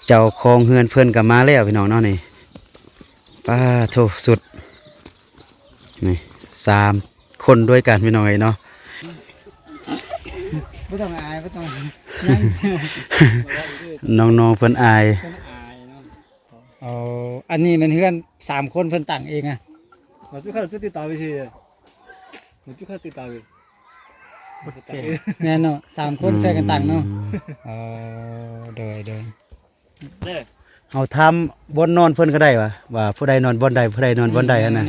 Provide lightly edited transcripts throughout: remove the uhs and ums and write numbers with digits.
เจ้าของเฮือนเพิ่นก็มาแล้วพี่น้องเนาะนี่ป้าโถสุดนี่3 คนด้วยกันพี่น้องเนาะ ไม่ต้องอายไม่ต้อง น้องๆเพิ่นอาย ต้องอายเนาะเอาอันนี้มันเพื่อน3 คนเพิ่นตั้งเองอ่ะ mà chú khá là tao với gì mà chú khá là tao với แม่นเนาะ3 คนช่วยกันตั้งเนาะเดย เอาทำบนนอนเพิ่นก็ได้ว่าผู้ใดนอนบนใดผู้ใดนอนบนใดหั่นน่ะ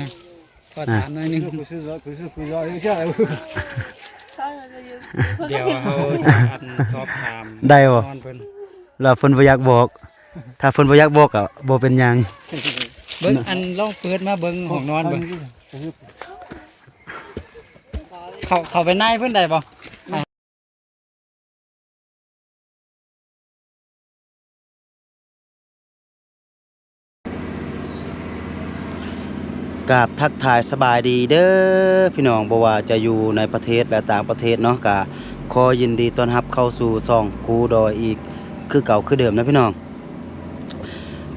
ขอถามหน่อยหนึง cứ rõ những sao เดี๋ยวเฮาจะอันสอบถาม ได้บ่ นอนเพิ่น แล้วเพิ่นบ่อยากบอก ถ้าเพิ่นบ่อยากบอกก็บ่เป็นหยัง เบิ่งอันลองเปิดมาเบิ่งห้องนอนเบิ่งเข้าไปในเพิ่นได้บ่ กราบทักทายสบายดีเด้อพี่น้องบ่ว่าจะอยู่ในประเทศและต่างประเทศเนาะก็ขอยินดีต้อนรับเข้าสู่ช่องกูดอยอีกคือเก่าคือเดิมนะพี่น้อง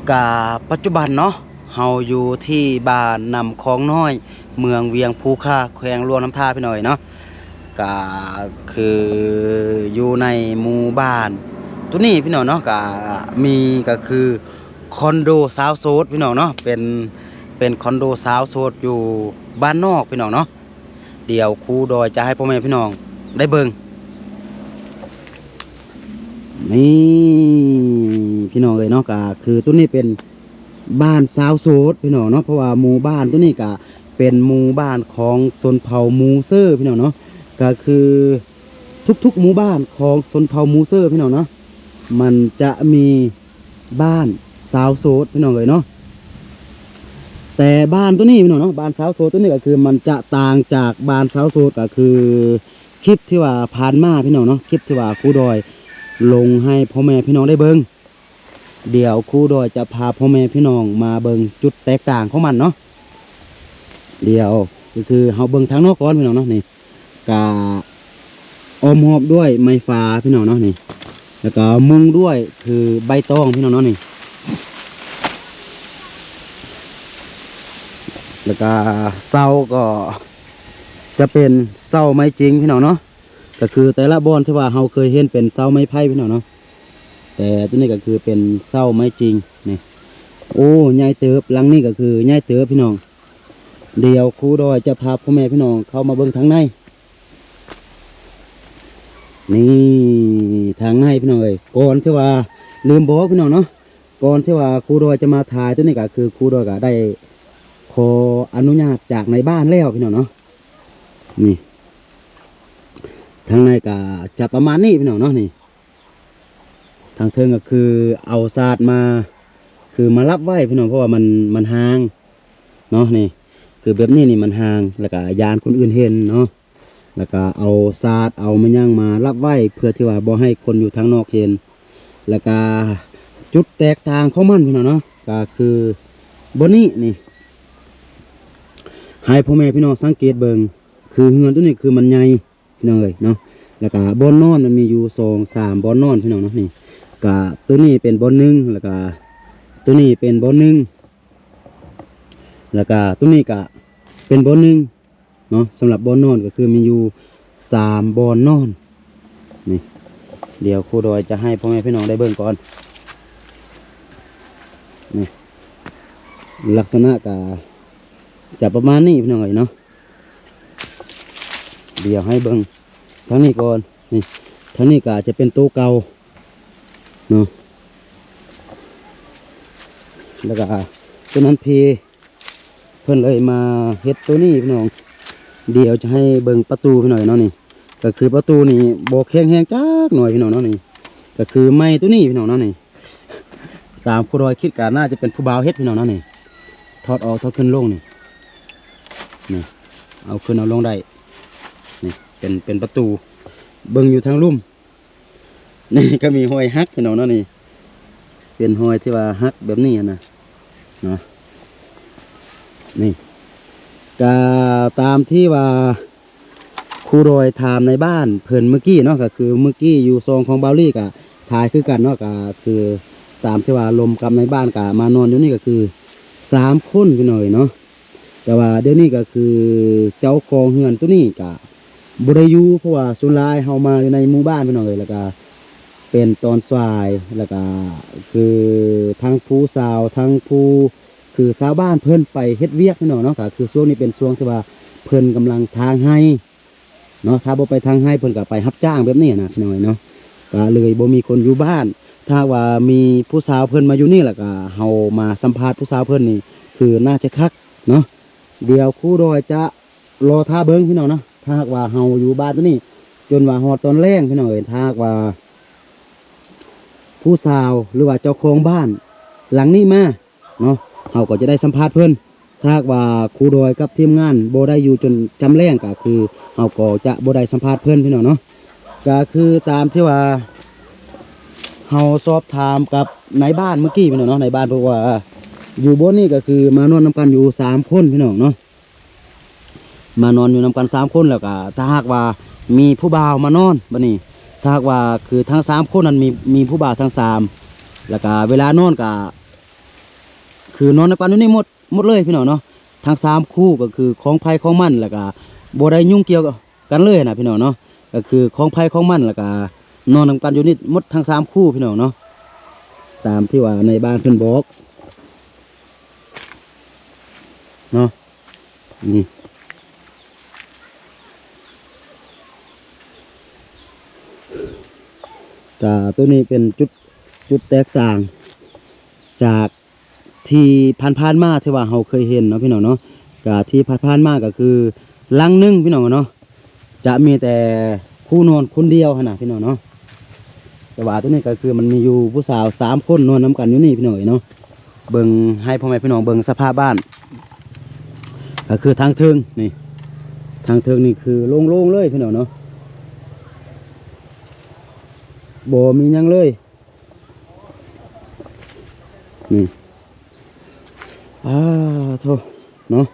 ก็ปัจจุบันเนาะเฮาอยู่ที่บ้านนำคลองน้อย เมืองเวียงภูค่าแขวงหลวงน้ำท่าพี่น้อยเนาะก็คืออยู่ในหมู่บ้านตัวนี้พี่น้องเนาะก็มีก็คือคอนโดสาวโสดพี่น้องเนาะเป็นคอนโดสาวโสดอยู่บ้านนอกพี่น้องเนาะเดี๋ยวครูดอยจะให้พ่อแม่พี่น้องได้เบิ่งนี่พี่น้องเลยเนาะก็คือตัวนี้เป็นบ้านสาวโสดพี่น้องเนาะเพราะว่าหมู่บ้านตัวนี้ก็เป็นหมู่บ้านของชนเผ่ามูเซอร์พี่น้องเนาะก็คือทุกๆหมู่บ้านของชนเผ่ามูเซอร์พี่น้องเนาะมันจะมีบ้านสาวโสดพี่น้องเลยเนาะแต่บ้านตัวนี้พี่น้องเนาะบ้านสาวโสดตัวนี้ก็คือมันจะต่างจากบ้านสาวโสดก็คือคลิปที่ว่าผ่านมาพี่น้องเนาะคลิปที่ว่าครูดอยลงให้พ่อแม่พี่น้องได้เบิ่งเดี๋ยวครูดอยจะพาพ่อแม่พี่น้องมาเบิ่งจุดแตกต่างของมันเนาะเดี๋ยวก็คือเฮาเบิ่งทางนอกก่อนพี่น้องเนาะนี่กะอ้อมหอบด้วยไม้ฟ้าพี่น้องเนาะนี่แล้วก็มุงด้วยคือใบตองพี่น้องเนาะนี่แล้วก็เสาก็จะเป็นเสาไม้จริงพี่น้องเนาะก็คือแต่ละบอนที่ว่าเราเคยเห็นเป็นเสาไม้ไผ่พี่น้องเนาะแต่ตัวนี้ก็คือเป็นเสาไม้จริงนี่โอ้ใหญ่เติบหลังนี้ก็คือใหญ่เติบพี่น้องเดี๋ยวครูดอยจะพาพ่อแม่พี่น้องเข้ามาเบิ่งทางในนี่ทางในพี่น้องเอ้ยก่อนที่ว่าลืมบอกพี่น้องเนาะก่อนที่ว่าครูดอยจะมาถ่ายตัวนี้ก็คือครูดอยก็ได้ขออนุญาตจากในบ้านแล้วพี่น้องเนาะนี่ทางในก็จะประมาณนี้พี่น้องเนาะนี่ทางเทิงก็คือเอาศาสตร์มาคือมารับไว้พี่น้องเพราะว่ามันห่างเนาะนี่คือแบบนี้นี่มันห่างแล้วก็ยานคนอื่นเห็นเนาะแล้วก็เอาศาสตร์เอามันย่างมารับไว้เพื่อที่ว่าบ่ให้คนอยู่ทางนอกเห็นแล้วก็จุดแตกต่างของมันพี่น้องเนาะก็คือบนนี้นี่ให้พ่อแม่พี่น้องสังเกตเบิ่งคือเฮือนตัวนี้คือมันใหญ่พี่น้องเอ้ยเนาะแล้วก็บ่อนนอนมันมีอยู่2-3บ่อนนอนพี่น้องเนาะนี่ก็ตัวนี้เป็นบ่อนหนึ่งแล้วก็ตัวนี้เป็นบ่อนหนึ่งแล้วก็ตัวนี้ก็เป็นบ่อนหนึ่งเนาะสำหรับบ่อนนอนก็คือมีอยู่3บ่อนนอนนี่เดี๋ยวครูดอยจะให้พ่อแม่พี่น้องได้เบิ่งก่อนนี่ลักษณะก็จะประมาณนี้พี่น้องเอ้ยเนาะเดี๋ยวให้เบิ่งทางนี้ก่อนนี่ทางนี้ก็จะเป็นโต๊ะเก่าเนาะแล้วก็ตัวนั้นเพเพิ่นเลยมาเฮ็ดตัวนี้พี่น้องเดี๋ยวจะให้เบิ่งประตูพี่น้อยเนาะนี่ก็คือประตูนี่โบกแห้งๆจักหน่อยพี่น้องเนาะนี่ก็คือไม้ตัวนี้พี่น้องเนาะนี่ตามครูดอยคิดการน่าจะเป็นผู้บ่าวเฮ็ดพี่น้องเนาะนี่ถอดออกถอดขึ้นลงนี่นี่เอาขึ้นเอาลงได้นี่เป็นประตูเบิ่งอยู่ทางลุ่มนี่ก็มีหอยฮักพี่น้องเนาะนี่เป็นหอยที่ว่าฮักแบบนี้นะเนาะนี่ก็ตามที่ว่าครูดอยถามในบ้านเพิ่นเมื่อกี้เนาะก็คือเมื่อกี้อยู่ซองของเบาลี่ก็ถ่ายคือกันเนาะก็คือ ตามที่ว่าลมกับในบ้านก็มานอนอยู่นี่ก็คือ3คนพี่น้องเนาะแต่ว่าเดี๋ยวนี้ก็คือเจ้าของเฮือนตัวนี้ก็บ่ได้อยู่เพราะว่าส่วนหลายเฮามาอยู่ในหมู่บ้านพี่น้องแล้วก็เป็นตอนสายแล้วก็คือทั้งผู้สาวทั้งผู้คือชาวบ้านเพิ่นไปเฮ็ดเวียกพี่น้องเนาะก็คือช่วงนี้เป็นช่วงที่ว่าเพิ่นกำลังทางให้เนาะถ้าบ่ไปทางให้เพิ่นก็ไปรับจ้างแบบนี้นะพี่น้องเนาะก็เลยบ่มีคนอยู่บ้านถ้าว่ามีผู้สาวเพิ่นมาอยู่นี่แล้วก็เฮามาสัมภาษณ์ผู้สาวเพิ่นนี่คือน่าจะคักเนาะเดี๋ยวครูดอยจะรอท่าเบิ่งพี่น้องเนาะถ้าหากว่าเฮาอยู่บ้านตัวนี้จนว่าฮอดตอนแลงพี่น้องเอ้ยถ้าหากว่าผู้สาวหรือว่าเจ้าของบ้านหลังนี้มาเนาะเฮาก็จะได้สัมภาษณ์เพิ่นถ้าหากว่าครูดอยกับทีมงานบ่ได้อยู่จนจำแรงก็คือเฮาก็จะบ่ได้สัมภาษณ์เพิ่นพี่น้องเนาะก็คือตามที่ว่าเฮาสอบถามกับนายบ้านเมื่อกี้พี่น้องเนาะนายบ้านบอกว่าอยู่บนนี่ก็คือมานอนนำกันอยู่3คนพี่น้องเนาะมานอนอยู่นำกัน3คนแล้วก็ถ้าหากว่ามีผู้บ่าวมานอนบัดนี้ถ้าหากว่าคือทั้ง3คนนั้นมีผู้บ่าวทั้ง3แล้วก็เวลานอนก็คือนอนนำกันอยู่นี่หมดเลยพี่น้องเนาะทั้ง3คู่ก็คือของไผของมันแล้วก็บ่ได้ยุ่งเกี่ยวกันเลยนะพี่น้องเนาะก็คือของไผของมันแล้วก็นอนนำกันอยู่นี่หมดทั้ง3คู่พี่น้องเนาะตามที่ว่าในบ้านเพิ่นบอกเนาะนี่ก็ตัวนี้เป็นจุดแตกต่างจากที่ผ่านๆมาที่ว่าเราเคยเห็นเนาะพี่น้องเนาะก็ที่ผ่านๆมาก็คือหลังนึงพี่น้องเนาะจะมีแต่คู่นอนคนเดียวขนาดพี่น้องเนาะแต่ว่าตัวนี้ก็คือมันมีอยู่ผู้สาว3คนนอนน้ำกันอยู่นี่พี่น้องเนาะเบิ่งให้พ่อแม่พี่น้องเบิ่งสภาพบ้านก็คือทางเทิงนี่ทางเทิงนี่คือโล่งๆเลยพี่น้องเนาะบ่มีหยังเลยนี่โธ่เนาะ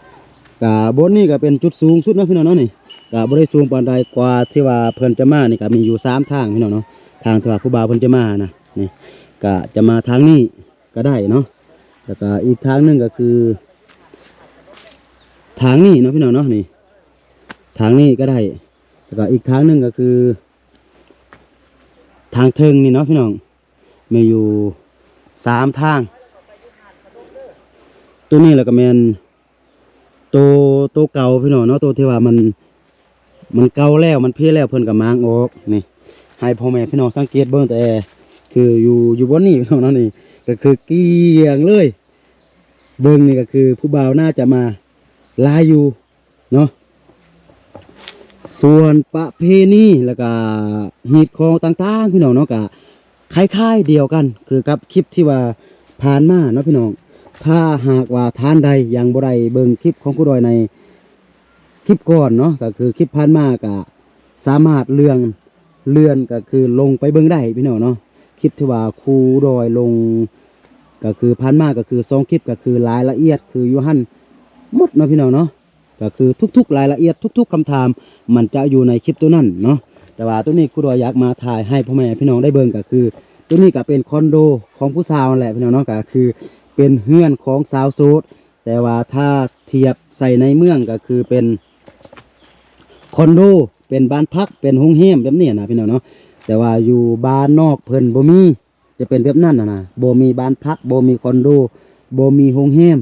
กะบนนี่ก็เป็นจุดสูงสุดนะพี่น้องเนาะนี่กะบ่ได้สูงปานใดกว่าที่ว่าเพิ่นจะมานี่ก็มีอยู่3ทางพี่น้องเนาะทางที่ว่าผู้บ่าวเพิ่นจะมานะนี่ก็จะมาทางนี้ก็ได้เนาะแล้วก็อีกทางหนึงก็คือทางนี้เนาะพี่น้องเนาะนี่ทางนี้ก็ได้แล้วก็อีกทางหนึงก็คือทางเทิงนี่เนาะพี่น้องมีอยู่3ทางตัวนี้แหละก็แมนตัวเก่าพี่น้องเนาะตัวที่ว่ามันเก่าแล้วมันเพี้ยแล้วเพิ่นกับมางออกนี่ให้พ่อแม่พี่น้องสังเกตเบิ่งแต่คืออยู่บนนี้พี่น้องเนาะนี่ก็คือเกลี้ยงเลยเบิ่งนี่ก็คือผู้บ่าวน่าจะมาลายอยู่เนาะส่วนประเพณีแล้วก็ฮีตของต่างๆพี่น้องเนาะก็คล้ายๆเดียวกันคือกับคลิปที่ว่าผ่านมาเนาะพี่น้องถ้าหากว่าท่านใดยังบ่ได้เบิ่งคลิปของครูดอยในคลิปก่อนเนาะก็คือคลิปผ่านมาก็สามารถเลื่อนก็คือลงไปเบิ่งได้พี่น้องเนาะคลิปที่ว่าครูดอยลงก็คือผ่านมาก็คือ2คลิปก็คือรายละเอียดคืออยู่หั่นหมดเนาะพี่น้องเนาะก็คือทุกๆรายละเอียดทุกๆคำถามมันจะอยู่ในคลิปตัวนั้นเนาะแต่ว่าตัวนี้ครูดอยอยากมาถ่ายให้พ่อแม่พี่น้องได้เบิ่งก็คือตัวนี้ก็เป็นคอนโดของผู้สาวนั่นแหละพี่น้องเนาะก็คือเป็นเฮือนของสาวโสดแต่ว่าถ้าเทียบใส่ในเมืองก็คือเป็นคอนโดเป็นบ้านพักเป็นโรงแรมแบบนี้นะพี่น้องเนาะแต่ว่าอยู่บ้านนอกเพิ่นบ่มีจะเป็นแบบนั้นนะบ่มีบ้านพักบ่มีคอนโดบ่มีโรงแรม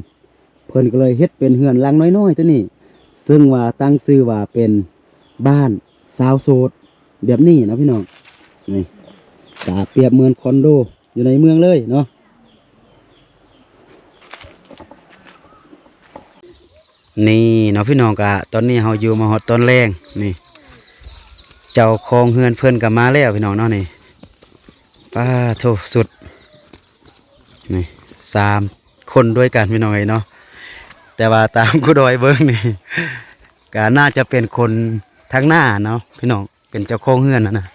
เพิ่นก็เลยเฮ็ดเป็นเฮือนหลังน้อยๆตัวนี้ซึ่งว่าตั้งชื่อว่าเป็นบ้านสาวโสดแบบนี้นะพี่น้องนี่ก็เปรียบเหมือนคอนโดอยู่ในเมืองเลยเนาะนี่เนาะพี่น้องกะตอนนี้เราอยู่มาฮอดตอนแรงนี่เจ้าของเฮือนเพิ่นก็มาแล้วพี่น้องเนาะนี่ป้าโถสุดนี่3คนด้วยกันพี่น้องเนาะแต่ว่าตามกูดอยเบิ่งนี่ก็น่าจะเป็นคนทางหน้าเนาะพี่น้องเป็นเจ้าของเฮือนนะ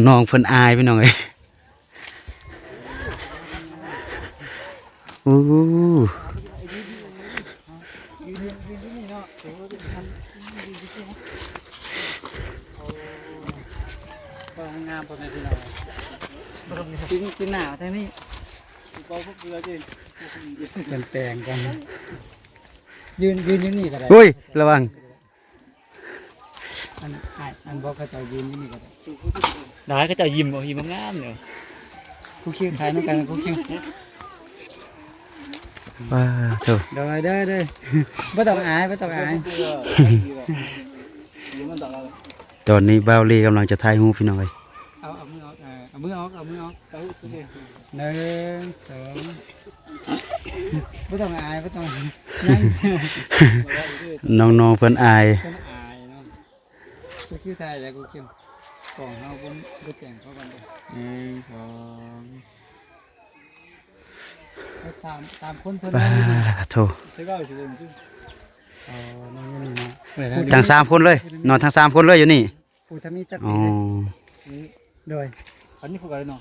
น้องเพิ่นอายพี่น้องเอ้ยโอ้ ามพ่อแม่พี่น้องกินหนาวทั้งนี้ เบาพวกเรือดิ เปลี่ยนแปลงกันยืนอยู่นี่ก็ได้ อุ้ยระวัง อันบอกเขาจะยืนอยู่นี่ก็ได้ ได้ก็จะยิ้มยิ้มงามเนี่ย กูคิวถ่ายน้องกันกูคิว ว้าโถ เด้อไม่ต้องอายไม่ต้องอาย ตอนนี้บ่าวลีกำลังจะถ่ายรูปพี่น้องเอ้ย เอามือออกเอามือออกหนึ่งสองไม่ต้องอายไม่ต้องนั่ง น้องๆเพิ่นอาย ต้องอายเนาะกูคิวถ่ายแล้วกูคิวกล่องเราผมก็แจ้งเขากันเลย1 2ตามคนเพิ่น ว้า นั่ง โถ 제가 지금 좀 นั่งอยู่นี่นะ ทั้ง3คนเลยนอนทั้ง3คนเลยอยู่นี่ ปูทามีจัก อ๋อ โดย 안 입고 가요 너.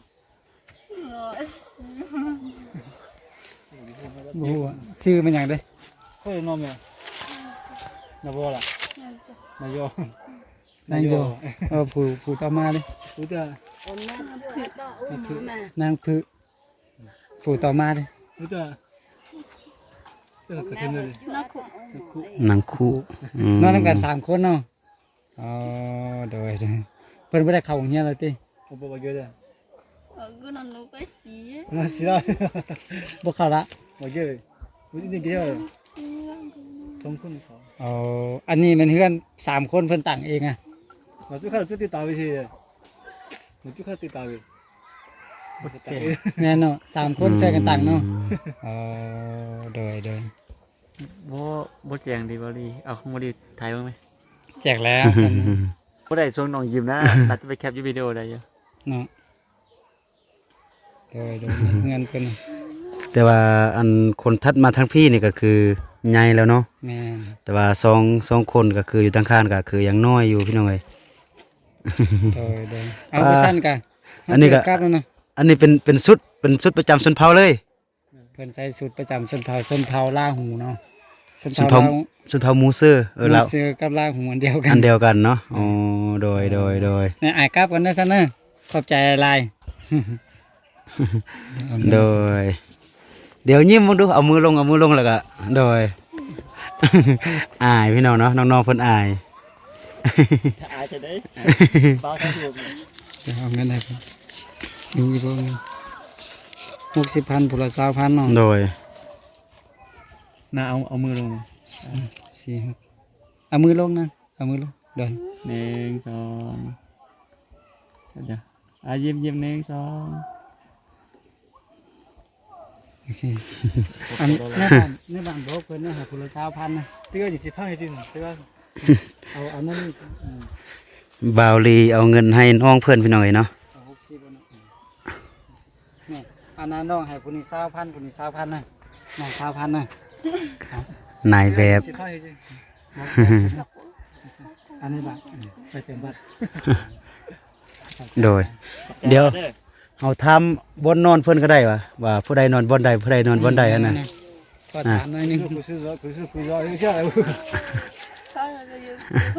บูซื้อมันอย่างเด้ 코에 넣으면 나 뭐라. 나 요. นางโยผู้ต่อมาเลย 우다. นางผือผู้ต่อมาเลย 우다. 그 됐는데. หนังคู่ นอนกัน3คนเนาะอ๋อโดยเพิ่นบ่ได้เข้าโรงเรียนเลยติ 오빠 먹여야 돼. 그건 누가 씨? 나 싫어. บ่เข้าละ 먹여. 우리 이제 개요. 정큰 거. อ๋ออันนี้มันเฮือน3คนเพิ่นตั้งเองอ่ะ 나 쭉하러 쭉뛰 따위시. 나 쭉하러 뛰 따위. แม่นเนาะ3คนช่วยกันตั้งเนาะอ๋อโดย บ่แจงดีบ่ดีเอาของบ่ดีถ่ายบ้างไหม แจกแล้วซั่น บ่ได้ส่งน้องยิ้มนะอาจจะไปแคปอยู่วิดีโอได้อยู่ เนาะโดยเงินเพิ่น แต่ว่าอันคนทัดมาทางพี่นี่ก็คือใหญ่แล้วเนาะ แม่น แต่ว่าสองคนก็คืออยู่ทางข้างก็คือยังน้อยอยู่พี่น้องเอ้ย โดยเอาไปสั้นกัน อันนี้ก็ กลับแล้วนะ อันนี้เป็นชุดประจำชนเผ่าเลย เพิ่นใส่สูตรประจำชนเผ่าลาหูเนาะชน ชน เผ่า เผ่าชนเผ่ามูเซอร์เรา เสือกับลาหูอันเดียวกั อั น นเดียวกันเนาะอ๋อโดย เนี่ยอายกลับกันได้ซั่นเด้อขอบใจหลาย โดย เดี๋ยวยิ้มมึงดูเอามือลงแล้วก็โดย อายพี่น้องเนาะน้องๆเพิ่นอาย ถ้าอาจจะได้บ้าทั้งหมด เดี๋ยวเอาเงินให้เพิ่นมีบ่มี60,000ผู้ละ20,000เนาะ โดย น่าเอามือลง 4 6เอามือลงนะเอามือลงโดย 1 2เดี๋ยวยิ้ม1 2 โอเคอันในบ้านบอกเพิ่นนะให้ผู้ละ20,000นะ 뛰가 이제 지팡이 지는 제가 เอานั่นนี่ บ่าวลีเอาเงินให้น้องเพื่อนพี่น้องเอ้ยเนาะ เอา60บ่เนาะนี่อันนั้นน้องให้ผู้นี้20,000ผู้นี้20,000นะน้อง20,000นะ นายแบบ 지팡이 지. อันนี้บัตรไปเต็มบัตร โดย เดี๋ยวเอาทำบนนอนเพื่อนก็ได้วะว่าผู้ใดนอนบนใดผู้ใดนอนบนใดอันน่ะ ก็ถามหน่อยหนึง 그래서 이거 싫어요.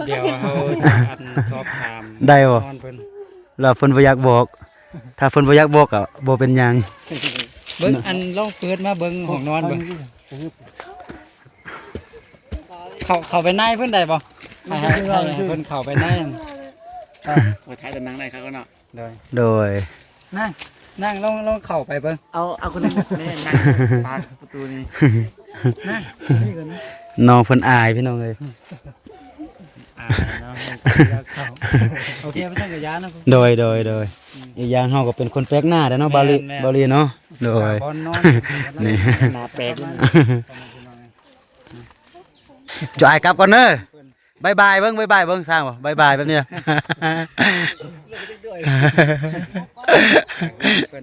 เดี๋ยวเขาจะอันสอบถาม ได้บ่ นอนเพิ่น แล้วเพิ่นบ่อยากบอก ถ้าเพิ่นบ่อยากบอกก็บ่เป็นหยัง เบิ่งอันลองเปิดมาเบิ่งห้องนอนเบิ่งเข้าไปในเพิ่นได้บ่ให้เพิ่นเข้าไปในนั่น โอ้ถ่ายแต่หนังได้ครับก็เนาะ โดย โดย นั่งลองเข้าไปเบิ่ง เอาคนนึงนี่นั่งปาดประตูนี่ นั่งนี่ก่อนนะ น้องเพิ่นอายพี่น้องเอ้ย เนาะเข้าโอเคบ่ต้องกระยานะ โดยอีกอย่างเฮาก็เป็นคนแปลกหน้าเด้อเนาะบาลี แม่น บาลีเนาะโดย บอนนอน นี่ หน้าแปลก จะอายกลับก่อนเด้อบายบายเบิ่งสร้างบ่บายบายแบบนี้นะ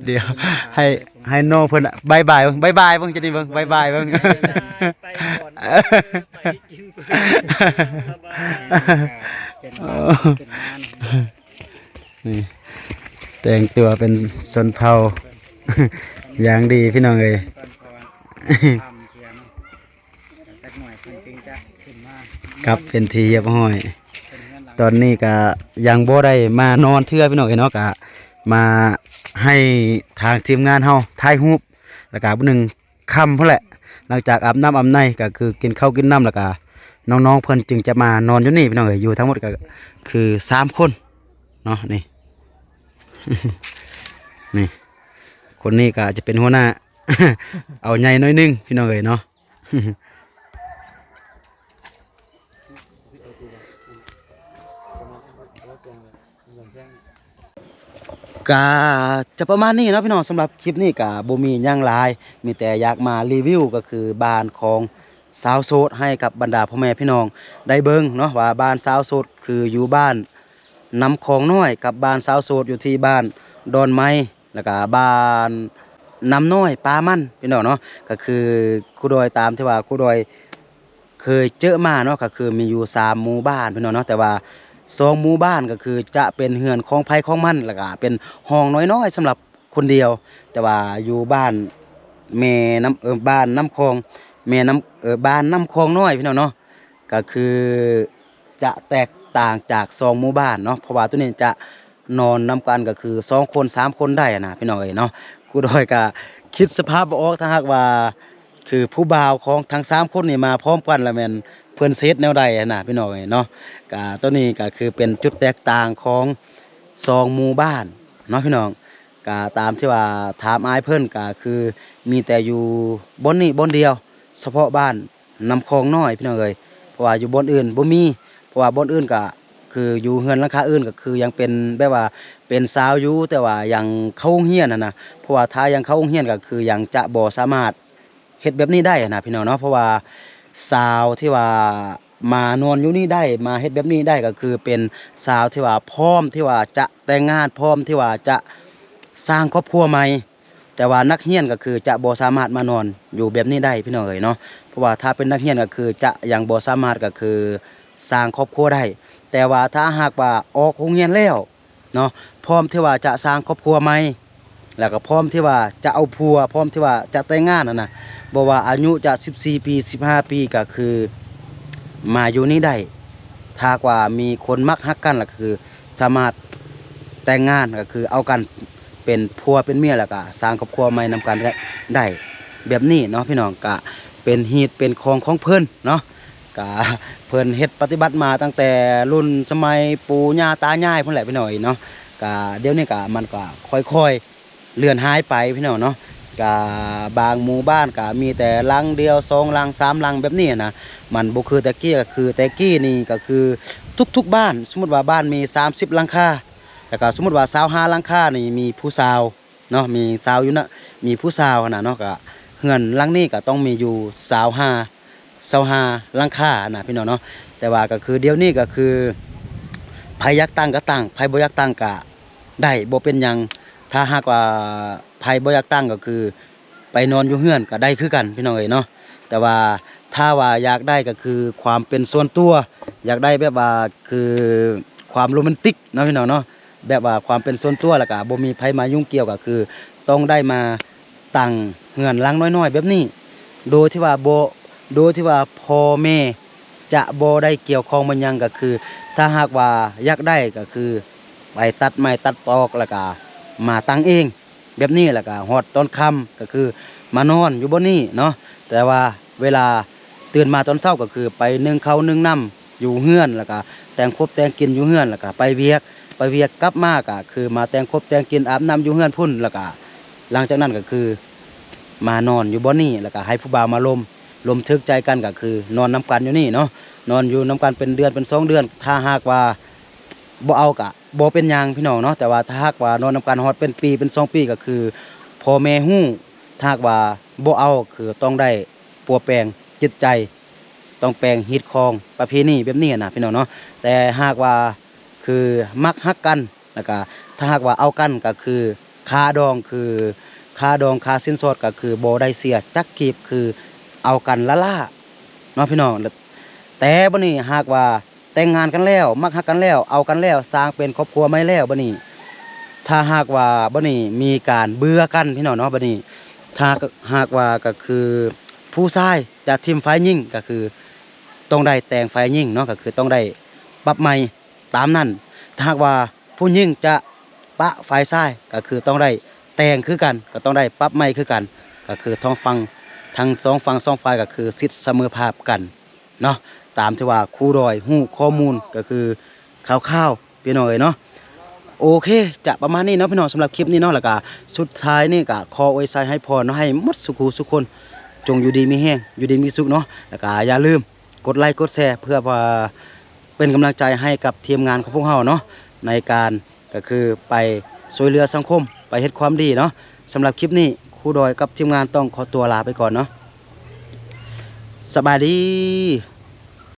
เดี๋ยวให้น้องเพิ่นบายบายเบิ่งจะได้เบิ่งบายบายเบิ่ง ไปก่อนไปกินเพื่อนสบาย เป็นงาน นี่แต่งตัวเป็นชนเผ่า อย่างดีพี่น้องเอ้ย ทำเพียงสักหน่อยเพิ่นจึงจะขึ้นมา ครับเป็นทีเรียบร้อย เป็นเงินหลัง ตอนนี้ก็ยังบ่ได้มานอนเทื่อพี่น้องเอ้ยเนาะก็มาให้ทางทีมงานเฮาถ่ายรูปแล้วก็มื้อหนึงค่ำพุ่นแหละหลังจากอาบน้ำอาบในก็คือกินข้าวกินน้ำแล้วก็น้องๆเพิ่นจึงจะมานอนอยู่นี่พี่น้องเอ้ยอยู่ทั้งหมดก็คือ3คนเนาะนี่ นี่คนนี้ก็จะเป็นหัวหน้า เอาใหญ่น้อยหนึงพี่น้องเอ้ยเนาะ ก็จะประมาณนี้เนาะพี่น้องสำหรับคลิปนี้ก็บ่มีหยังหลายมีแต่อยากมารีวิวก็คือบ้านของสาวโสดให้กับบรรดาพ่อแม่พี่น้องได้เบิ่งเนาะว่าบ้านสาวโสดคืออยู่บ้านน้ำคลองน้อยกับบ้านสาวโสดอยู่ที่บ้านดอนไม้แล้วก็บ้านน้ำน้อยปลามันพี่น้องเนาะก็คือครูดอยตามที่ว่าครูดอยเคยเจอมาเนาะก็คือมีอยู่3หมู่บ้านพี่น้องเนาะแต่ว่า2หมู่บ้านก็คือจะเป็นเฮือนของไผของมันแล้วก็เป็นห้องน้อยๆสำหรับคนเดียวแต่ว่าอยู่บ้านแม่น้ำบ้านน้ำคลองแม่น้ำบ้านน้ำคลองน้อยพี่น้องเนาะก็คือจะแตกต่างจาก2หมู่บ้านเนาะเพราะว่าตัวนี้จะนอนนำกันก็คือ2คน3คนได้อะนะพี่น้องเอ้ยเนาะครูดอยก็คิดสภาพบ่ออกถ้าหากว่าคือผู้บ่าวของทั้ง3คนนี่มาพร้อมกันแล้วแม่นเพิ่นเซตแนวใดอะนะพี่น้องเอ้ยเนาะก็ตัวนี้ก็คือเป็นจุดแตกต่างของ2หมู่บ้านเนาะพี่น้องก็ตามที่ว่าถามอายเพิ่นก็คือมีแต่อยู่บนนี้บนเดียวเฉพาะบ้านน้ำคลองน้อยพี่น้องเอ้ยเพราะว่าอยู่บนอื่นบ่มีเพราะว่าบนอื่นก็คืออยู่เฮือนหลังคาอื่นก็คือยังเป็นแบบว่าเป็นสาวอยู่แต่ว่ายังเข้าโรงเรียนน่ะนะเพราะว่าถ้ายังเข้าโรงเรียนก็คือยังจะบ่สามารถเฮ็ดแบบนี้ได้อะนะพี่น้องเนาะเพราะว่าสาวที่ว่ามานอนอยู่นี่ได้มาเฮ็ดแบบนี้ได้ก็คือเป็นสาวที่ว่าพร้อมที่ว่าจะแต่งงานพร้อมที่ว่าจะสร้างครอบครัวใหม่แต่ว่านักเรียนก็คือจะบ่สามารถมานอนอยู่แบบนี้ได้พี่น้องเอ้ยเนาะเพราะว่าถ้าเป็นนักเรียนก็คือจะยังบ่สามารถก็คือสร้างครอบครัวได้แต่ว่าถ้าหากว่าออกโรงเรียนแล้วเนาะพร้อมที่ว่าจะสร้างครอบครัวใหม่แล้วก็พร้อมที่ว่าจะเอาผัวพร้อมที่ว่าจะแต่งงานน่ะนะบ่ว่าอายุจะ14ปี15ปีก็คือมาอยู่นี่ได้ถ้าหากว่ามีคนมักฮักกันก็คือสามารถแต่งงานก็คือเอากันเป็นผัวเป็นเมียแล้วก็สร้างครอบครัวใหม่นำกันได้แบบนี้เนาะพี่น้องก็เป็นฮีตเป็นของเพิ่นเนาะก็เพิ่นเฮ็ดปฏิบัติมาตั้งแต่รุ่นสมัยปู่ย่าตายายพุ่นแหละพี่น้องเนาะก็เดี๋ยวนี้ก็มันก็ค่อยๆเลือนหายไปพี่น้องเนาะก็บางหมู่บ้านก็มีแต่หลังเดียว2หลัง3หลังแบบนี้นะมันบ่คือแต่กี้ก็คือแต่กี้นี่ก็คือทุกๆบ้านสมมุติว่าบ้านมี30หลังคาแล้วก็สมมุติว่า25หลังคานี่มีผู้สาวเนาะมีสาวอยู่นะมีผู้สาวนะเนาะก็เฮือนหลังนี้ก็ต้องมีอยู่25หลังคานะพี่น้องเนาะแต่ว่าก็คือเดี๋ยวนี้ก็คือไผอยากตั้งก็ตั้งไผบ่อยากตั้งก็ได้บ่เป็นหยังถ้าหากว่าไผบ่อยากตั้งก็คือไปนอนอยู่เฮือนก็ได้คือกันพี่น้องเอ้ยเนาะแต่ว่าถ้าว่าอยากได้ก็คือความเป็นส่วนตัวอยากได้แบบว่าคือความโรแมนติกเนาะพี่น้องเนาะแบบว่าความเป็นส่วนตัวแล้วก็บ่มีไผมายุ่งเกี่ยวก็คือต้องได้มาตั้งเฮือนหลังน้อยๆแบบนี้โดยที่ว่าพ่อแม่จะบ่ได้เกี่ยวข้องมันหยังก็คือ ถ้าหากว่าอยากได้ก็คือไปตัดไม้ตัดตอกแล้วก็มาตั้งเองแบบนี้แล้วก็ฮอดตอนค่ำก็คือมานอนอยู่บนนี้เนาะแต่ว่าเวลาตื่นมาตอนเช้าก็คือไปนึ่งข้าวนึ่งน้ำอยู่เฮือนแล้วก็แต่งครบแต่งกินอยู่เฮือนแล้วก็ไปเวียกกลับมาก็คือมาแต่งครบแต่งกินอาบน้ำอยู่เฮือนพุ่นแล้วก็หลังจากนั้นก็คือมานอนอยู่บนนี้แล้วก็ให้ผู้บ่าวมาลมทึกใจกันก็คือนอนน้ำกันอยู่นี่เนาะนอนอยู่น้ำกันเป็นเดือนเป็น2เดือนถ้าหากว่าบ่เอากะบ่เป็นหยังพี่น้องเนาะแต่ว่าถ้าหากว่านอนน้ำกันฮอดเป็นปีเป็น2ปีก็คือพ่อแม่ฮู้ถ้าหากว่าบ่เอาคือต้องได้ปัวแปลงจิตใจต้องแปลงฮิตคองประเพณีแบบนี้นะพี่น้องเนาะแต่หากว่าคือมักฮักกันแล้วก็ถ้าหากว่าเอากันก็คือค่าดองค่าสินสอดก็คือบ่ได้เสียจักกีบคือเอากันละล่าเนาะพี่น้องแต่บัดนี้หากว่าแต่งงานกันแล้วมักฮักกันแล้วเอากันแล้วสร้างเป็นครอบครัวใหม่แล้วบัดนี้ถ้าหากว่าบัดนี้มีการเบื่อกันพี่น้องเนาะบัดนี้ถ้าหากว่าก็คือผู้ชายจะทิมฝ่ายหญิงก็คือต้องได้แต่งฝ่ายหญิงเนาะก็คือต้องได้ปรับใหม่ ตามนั้นถ้าหากว่าผู้หญิงจะปะฝ่ายชายก็คือต้องได้แต่งคือกันก็ต้องได้ปรับใหม่คือกันก็คือท้องฟังทั้งสองฝั่งสองฝ่ายก็คือสิทธิเสมอภาพกันเนาะตามที่ว่าครูดอยฮู้ข้อมูลก็คือคร่าวๆพี่น้องเอ้ยเนาะโอเคจะประมาณนี้เนาะพี่น้องสำหรับคลิปนี้เนาะแล้วก็สุดท้ายนี่ก็ขออวยชัยให้พรเนาะให้หมดสุขหูสุขคนจงอยู่ดีมีแห้งอยู่ดีมีสุขเนาะแล้วก็อย่าลืมกดไลค์กดแชร์เพื่อว่าเป็นกำลังใจให้กับทีมงานของพวกเราเนาะในการก็คือไปช่วยเหลือสังคมไปเฮ็ดความดีเนาะสำหรับคลิปนี้ครูดอยกับทีมงานต้องขอตัวลาไปก่อนเนาะสบายดี